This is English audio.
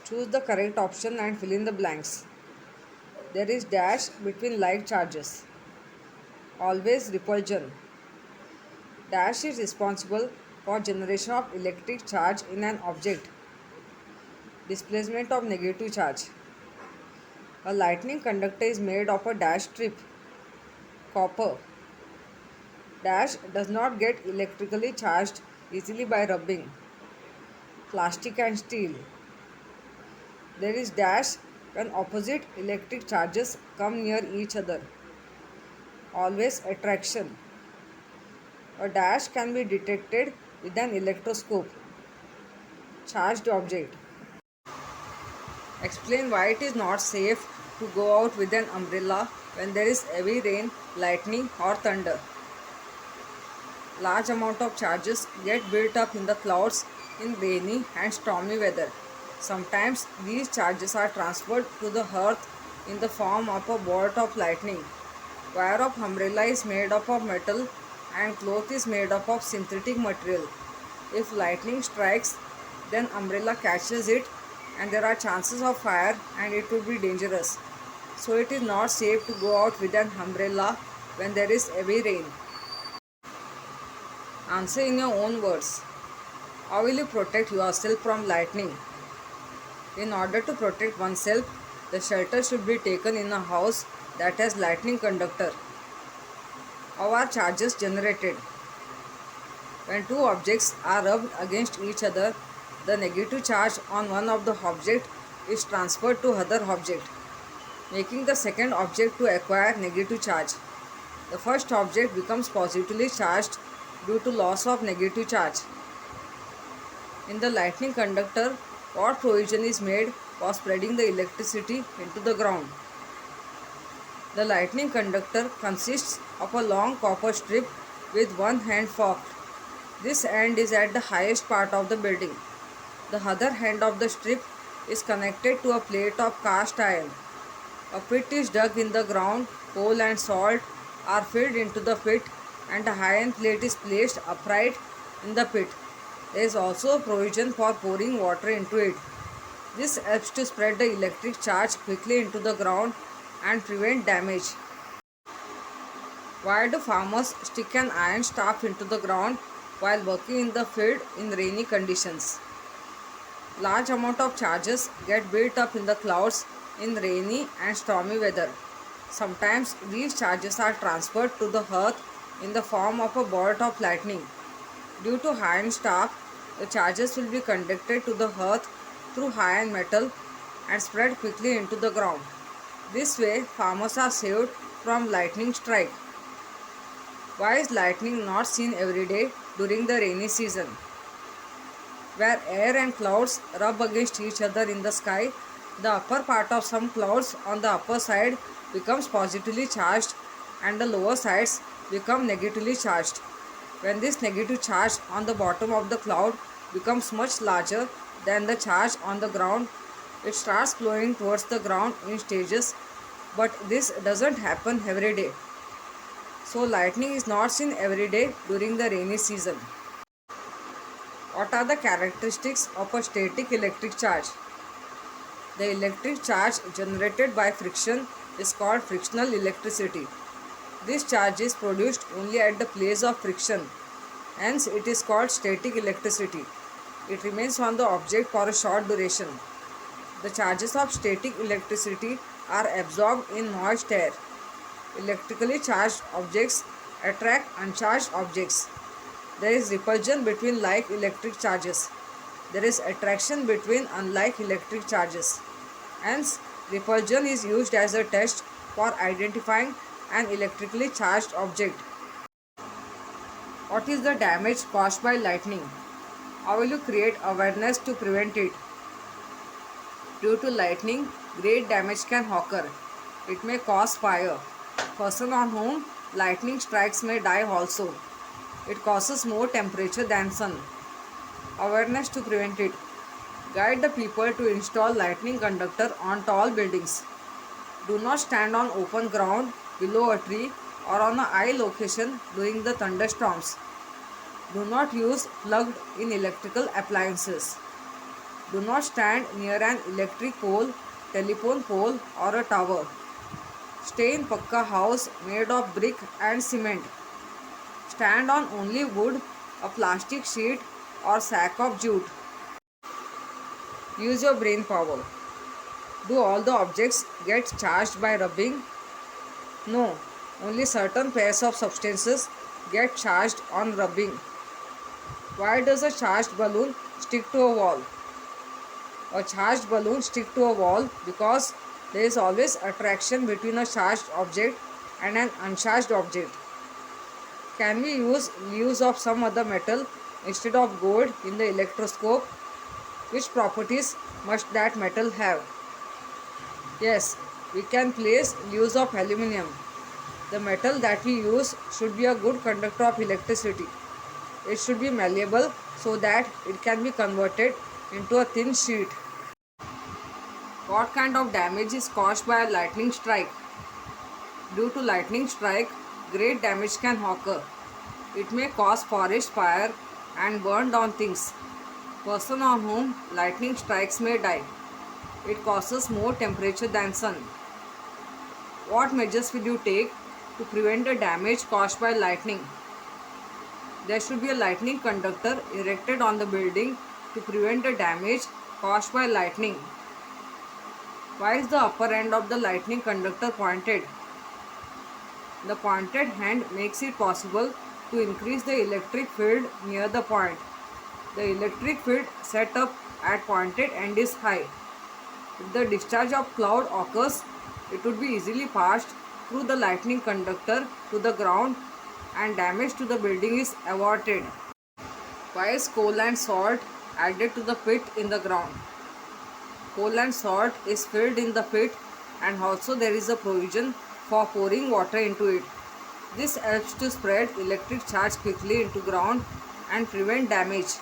Choose the correct option and fill in the blanks. There is dash between like charges. Always repulsion. Dash is responsible for generation of electric charge in an object. Displacement of negative charge. A lightning conductor is made of a dash strip. Copper. Dash does not get electrically charged easily by rubbing. Plastic and steel. There is dash when opposite electric charges come near each other. Always attraction. A dash can be detected with an electroscope. Charged object. Explain why it is not safe to go out with an umbrella when there is heavy rain, lightning or thunder. Large amount of charges get built up in the clouds in rainy and stormy weather. Sometimes these charges are transferred to the earth in the form of a bolt of lightning. Wire of umbrella is made up of metal and cloth is made up of synthetic material. If lightning strikes, then umbrella catches it and there are chances of fire and it would be dangerous. So it is not safe to go out with an umbrella when there is heavy rain. Answer in your own words. How will you protect yourself from lightning? In order to protect oneself, the shelter should be taken in a house that has lightning conductor. How are charges generated? When two objects are rubbed against each other, the negative charge on one of the object is transferred to other object, making the second object to acquire negative charge. The first object becomes positively charged due to loss of negative charge. In the lightning conductor, what provision is made for spreading the electricity into the ground? The lightning conductor consists of a long copper strip with one end forked. This end is at the highest part of the building. The other end of the strip is connected to a plate of cast iron. A pit is dug in the ground, coal and salt are filled into the pit and a iron plate is placed upright in the pit. There is also a provision for pouring water into it. This helps to spread the electric charge quickly into the ground and prevent damage. Why do farmers stick an iron staff into the ground while working in the field in rainy conditions? Large amount of charges get built up in the clouds in rainy and stormy weather. Sometimes these charges are transferred to the earth in the form of a bolt of lightning. Due to iron staff, the charges will be conducted to the earth through iron metal and spread quickly into the ground. This way, farmers are saved from lightning strike. Why is lightning not seen every day during the rainy season? Where air and clouds rub against each other in the sky, the upper part of some clouds on the upper side becomes positively charged and the lower sides become negatively charged. When this negative charge on the bottom of the cloud becomes much larger than the charge on the ground, it starts flowing towards the ground in stages, but this doesn't happen every day. So lightning is not seen every day during the rainy season. What are the characteristics of a static electric charge? The electric charge generated by friction is called frictional electricity. This charge is produced only at the place of friction. Hence, it is called static electricity. It remains on the object for a short duration. The charges of static electricity are absorbed in moist air. Electrically charged objects attract uncharged objects. There is repulsion between like electric charges. There is attraction between unlike electric charges. Hence, repulsion is used as a test for identifying an electrically charged object. What is the damage caused by lightning? How will you create awareness to prevent it? Due to lightning, great damage can occur. It may cause fire. Person on whom lightning strikes may die also. It causes more temperature than sun. Awareness to prevent it. Guide the people to install lightning conductor on tall buildings. Do not stand on open ground, below a tree or on a high location during the thunderstorms. Do not use plugged in electrical appliances. Do not stand near an electric pole, telephone pole, or a tower. Stay in Pakka house made of brick and cement. Stand on only wood, a plastic sheet, or sack of jute. Use your brain power. Do all the objects get charged by rubbing? No, only certain pairs of substances get charged on rubbing. Why does a charged balloon stick to a wall? A charged balloon stick to a wall because there is always attraction between a charged object and an uncharged object. Can we use leaves of some other metal instead of gold in the electroscope? Which properties must that metal have? Yes, we can place leaves of aluminium. The metal that we use should be a good conductor of electricity. It should be malleable so that it can be converted into a thin sheet. What kind of damage is caused by a lightning strike? Due to lightning strike, great damage can occur. It may cause forest fire and burn down things. Person on whom lightning strikes may die. It causes more temperature than sun. What measures will you take to prevent the damage caused by lightning? There should be a lightning conductor erected on the building to prevent the damage caused by lightning. Why is the upper end of the lightning conductor pointed? The pointed hand makes it possible to increase the electric field near the point. The electric field set up at pointed end is high. If the discharge of cloud occurs, it would be easily passed through the lightning conductor to the ground and damage to the building is averted. Why is coal and salt added to the pit in the ground? Coal and salt is filled in the pit and also there is a provision for pouring water into it. This helps to spread electric charge quickly into ground and prevent damage.